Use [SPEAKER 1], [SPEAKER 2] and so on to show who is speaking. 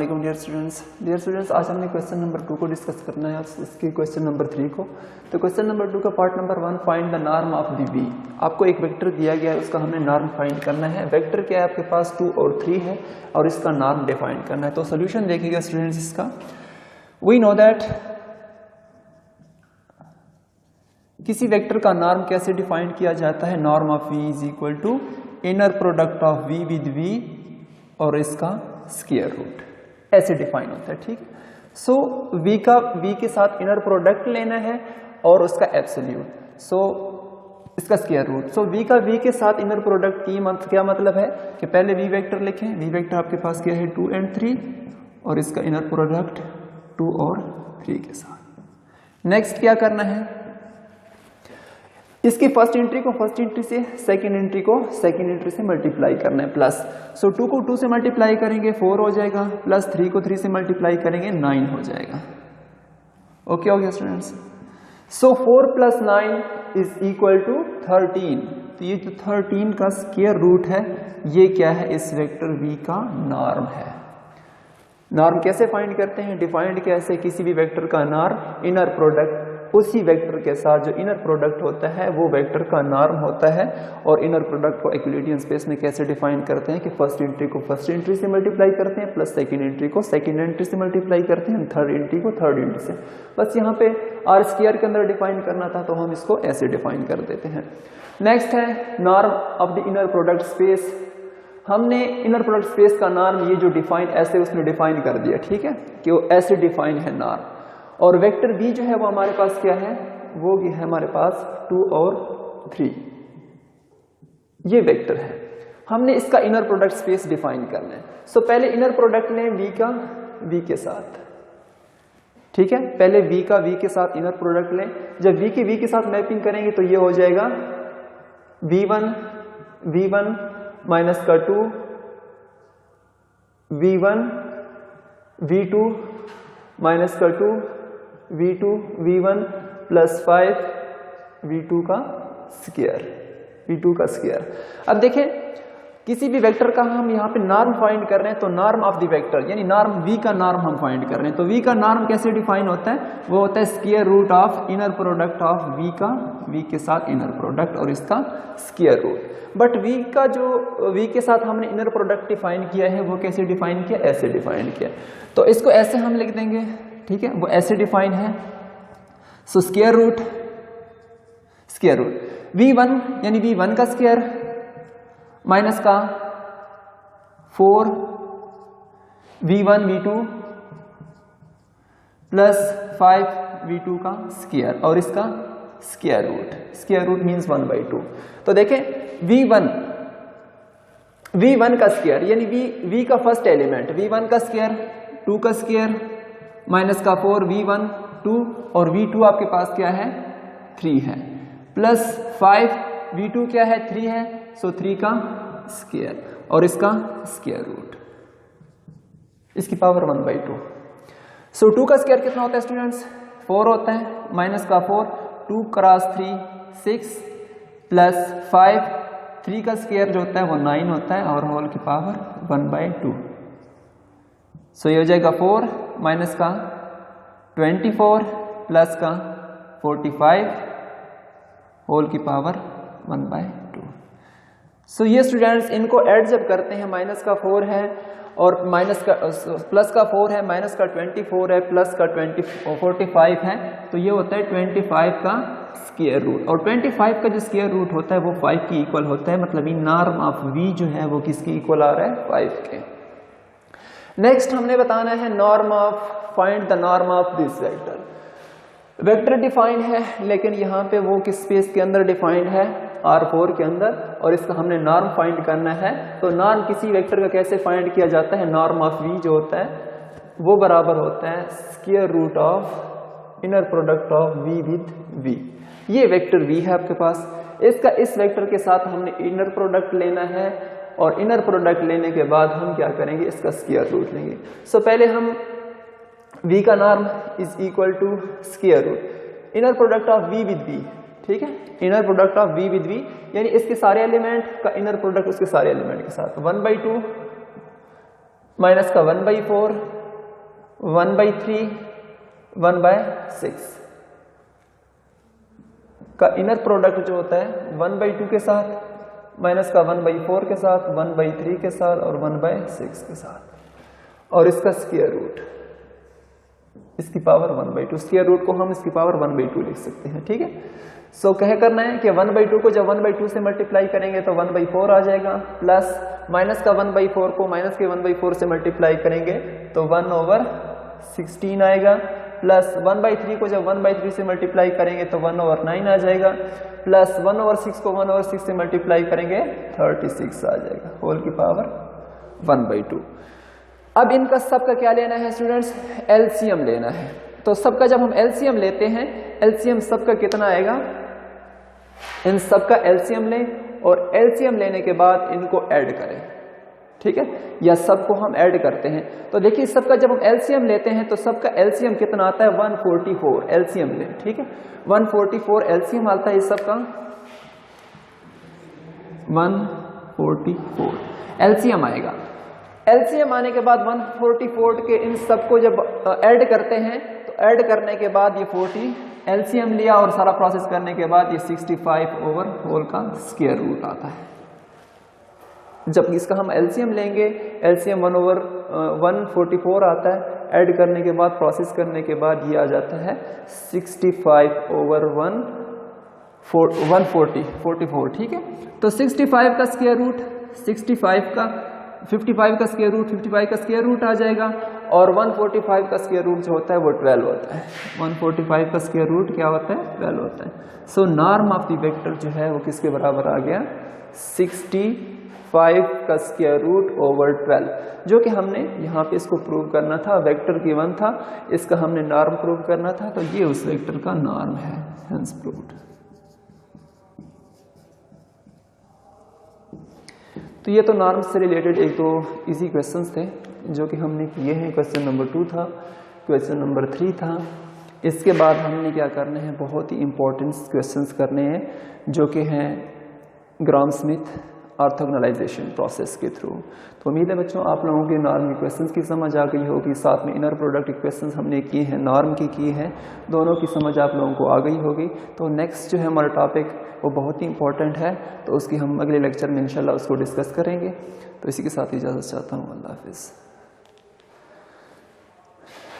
[SPEAKER 1] Dear students आज हमने question number 2 को डिस्कस करना है, इसकी क्वेश्चन नंबर 3 को। तो क्वेश्चन नंबर 2 का part number 1, find the norm of the V. आपको एक वेक्टर दिया गया है, उसका हमने नॉर्म फाइंड करना है। वेक्टर क्या है आपके पास 2 और 3 है और इसका नॉर्म डिफाइन करना है। तो सोल्यूशन देखिएगा स्टूडेंट्स इसका। वी नो दैट किसी वेक्टर का नॉर्म कैसे डिफाइन किया जाता है। Norm of V is equal to inner product of V with V और इसका स्क्वायर रूट, ऐसे डिफाइन होता है। ठीक, सो वी के साथ इनर प्रोडक्ट लेना है और उसका एब्सोल्यूट, सो इसका स्क्वायर रूट। सो वी के साथ इनर प्रोडक्ट की क्या मतलब है कि पहले वी वेक्टर लिखें। वी वेक्टर आपके पास क्या है 2 और 3 और इसका इनर प्रोडक्ट 2 और 3 के साथ। नेक्स्ट क्या करना है, इसकी फर्स्ट एंट्री को फर्स्ट एंट्री से, सेकंड एंट्री को सेकंड एंट्री से मल्टीप्लाई करना है प्लस। सो 2 को 2 से मल्टीप्लाई करेंगे 4 हो जाएगा, प्लस 3 को 3 से मल्टीप्लाई करेंगे 9 हो जाएगा। ओके हो गया students. So 4 + 9 is equal to 13। तो ये जो 13 का स्क्वायर रूट है ये क्या है, इस वेक्टर v का नॉर्म है। नॉर्म कैसे फाइंड करते हैं, डिफाइंड कैसे, किसी भी वेक्टर का नॉर्म इनर प्रोडक्ट उसी वेक्टर के साथ जो इनर प्रोडक्ट होता है वो वेक्टर का नॉर्म होता है। और इनर प्रोडक्ट को यूक्लिडियन स्पेस में कैसे डिफाइन करते हैं कि फर्स्ट एंट्री को फर्स्ट एंट्री से मल्टीप्लाई करते हैं, प्लस सेकंड एंट्री को सेकंड एंट्री से मल्टीप्लाई करते हैं, थर्ड एंट्री को थर्ड एंट्री से। बस यहाँ पे आर स्क्वायर के अंदर डिफाइन करना था तो हम इसको ऐसे डिफाइन कर देते हैं। नेक्स्ट है norm of the inner product space. हमने इनर प्रोडक्ट स्पेस का नॉर्म ये जो डिफाइन ऐसे उसने डिफाइन कर दिया, ठीक है, कि वो ऐसे डिफाइन है नॉर्म। और वेक्टर v जो है वो हमारे पास क्या है, वो भी है हमारे पास 2 और 3, ये वेक्टर है। हमने इसका इनर प्रोडक्ट स्पेस डिफाइन करना है। सो पहले इनर प्रोडक्ट लें v का v के साथ, ठीक है, पहले v का v के साथ इनर प्रोडक्ट लें। जब v की v के साथ मैपिंग करेंगे तो ये हो जाएगा v1 माइनस का 2 v1 v2 माइनस का 2 v2 v1 प्लस 5 v2 का स्क्वायर। अब देखें किसी भी वेक्टर का हम यहाँ पे नॉर्म फाइंड कर रहे हैं, तो नॉर्म ऑफ द वेक्टर यानी नॉर्म v का नॉर्म हम फाइंड कर रहे हैं। तो v का नॉर्म कैसे डिफाइन होता है, वो होता है square root of inner product of v के साथ इनर प्रोडक्ट और इसका स्क्वायर रूट। बट v के साथ हमने इनर प्रोडक्ट डिफाइन किया है, वो कैसे डिफाइन किया, ऐसे डिफाइन किया। तो इसको ऐसे हम लिख देंगे, ठीक है, वो ऐसे डिफाइन है। सो स्क्वायर रूट v1 यानी v1 का स्क्वायर माइनस का 4 v1 v2 प्लस 5 v2 का स्क्वायर और इसका स्क्वायर रूट मीन्स 1/2। तो देखें v1 का स्क्वायर यानी v का फर्स्ट एलिमेंट v1 का स्क्वायर 2 का स्क्वायर माइनस का 4 v1 2 और v2 आपके पास क्या है 3 है, प्लस 5 v2 क्या है 3 है, सो 3 का स्क्वायर और इसका स्क्वायर रूट, इसकी पावर 1/2। सो 2 का स्क्वायर कितना होता है स्टूडेंट्स, 4 होता है, माइनस का 4 2 क्रॉस 3 6 प्लस 5 3 का स्क्वायर जो होता है वो 9 होता है और होल की पावर 1/2। सो ये हो जाएगा 4 माइनस का 24 प्लस का 45 होल की पावर 1/2। सो ये स्टूडेंट्स इनको ऐड जब करते हैं, माइनस का 4 है और प्लस का 4 है, माइनस का 24 है, प्लस का 45 है, तो ये होता है 25 का स्क्वायर रूट। और 25 का जो स्क्वायर रूट होता है वो 5 की इक्वल होता है, मतलब नॉर्म ऑफ v जो है वो किसकी इक्वल आ रहा है 5 के। नेक्स्ट हमने बताना है find the norm of this vector defined है, लेकिन यहाँ पे वो किस स्पेस के अंदर डिफाइंड है, R4 के अंदर, और इसका हमने नॉर्म फाइंड करना है। तो नॉर्म किसी वेक्टर का कैसे फाइंड किया जाता है, नॉर्म ऑफ v जो होता है वो बराबर होता है square root of inner product of v with v। ये वेक्टर v है आपके पास, इसका इस वेक्टर के साथ हमने इनर प्रोडक्ट लेना है और इनर प्रोडक्ट लेने के बाद हम क्या करेंगे, इसका स्क्वायर रूट लेंगे। सो पहले हम v का norm is equal to square root inner product of v with v, ठीक है, inner product of v with v यानी इसके सारे एलिमेंट का इनर प्रोडक्ट उसके सारे एलिमेंट के साथ 1/2 माइनस का 1/4, 1/3, 1/6 का इनर प्रोडक्ट जो होता है 1/2 के साथ, माइनस का 1/4 के साथ, 1/3 के साथ और 1/6 के साथ, और इसका स्क्वायर रूट, इसकी पावर 1/2। स्क्वायर रूट को हम इसकी पावर 1/2 लिख सकते हैं, ठीक है। सो कह करना है कि 1/2 को जब 1/2 से मल्टीप्लाई करेंगे तो 1/4 आ जाएगा, प्लस माइनस का 1/4 को माइनस के 1/4 से मल्टीप्लाई करेंगे तो 1/16 आएगा, प्लस 1/3 को जब 1/3 से मल्टीप्लाई करेंगे तो 1/9 आ जाएगा, प्लस 1/6 को 1/6 से मल्टीप्लाई करेंगे 36 आ जाएगा, होल की पावर 1/2। अब इनका सबका क्या लेना है स्टूडेंट्स? एलसीएम लेना है। तो सबका जब हम एलसीएम लेते हैं, एलसीएम सबका कितना आएगा? इन सबका एलसीएम लें और एलसीएम लेने के बाद इनको ऐड करें, ठीक है, या सबको हम ऐड करते हैं। तो देखिए सबका जब हम एलसीएम लेते हैं तो सबका एलसीएम कितना आता है? 144 एलसीएम लें, ठीक है, 144 एलसीएम आता है इस सबका, 144 एलसीएम आएगा। एलसीएम आने के बाद 144 के इन सबको जब ऐड करते हैं तो ऐड करने के बाद ये 40 एलसीएम लिया और सारा प्रोसेस करने के बाद ये 65 ओवर होल का स्क्वायर रूट आता है। जब इसका हम एलसीएम लेंगे, एलसीएम 1/144 आता है, ऐड करने के बाद प्रोसेस करने के बाद ये आ जाता है 65 ओवर 144, ठीक है। तो 65 का स्क्वायर रूट 65 का 55 का स्क्वायर रूट 55 का स्क्वायर रूट आ जाएगा, और 145 का स्क्वायर रूट जो होता है वो 12 होता है। 145 का स्क्वायर रूट क्या होता है? 12 होता है। सो नॉर्म ऑफ द वेक्टर जो है वो किसके बराबर आ गया? 65 का स्क्वायर रूट ओवर 12, जो कि हमने यहाँ पे इसको प्रूव करना था। वेक्टर गिवन था, इसका हमने नॉर्म प्रूव करना था, तो ये उस वेक्टर का नॉर्म है, हेंस प्रूव्ड। तो ये तो नॉर्म से रिलेटेड एक दो इजी क्वेश्चंस थे जो कि हमने किए हैं। क्वेश्चन नंबर 2 था, क्वेश्चन नंबर 3 था। इसके बाद हमने क्या करना है? बहुत ही इंपॉर्टेंट क्वेश्चंस करने हैं जो कि हैं ग्राम स्मिथ ऑर्थोगोनलाइजेशन प्रोसेस के थ्रू। तो उम्मीद है बच्चों आप लोगों के नॉर्म क्वेश्चंस की समझ आ गई होगी, साथ में इनर प्रोडक्ट क्वेश्चंस हमने किए हैं, नॉर्म की हैं, दोनों की समझ आप लोगों को आ गई होगी। तो नेक्स्ट जो है हमारा टॉपिक वो बहुत ही इंपॉर्टेंट है, तो उसकी हम अगले लेक्चर में इंशाल्लाह उसको डिस्कस करेंगे। तो इसी के साथ इजाज़त चाहता हूँ, अल्लाह हाफिज़।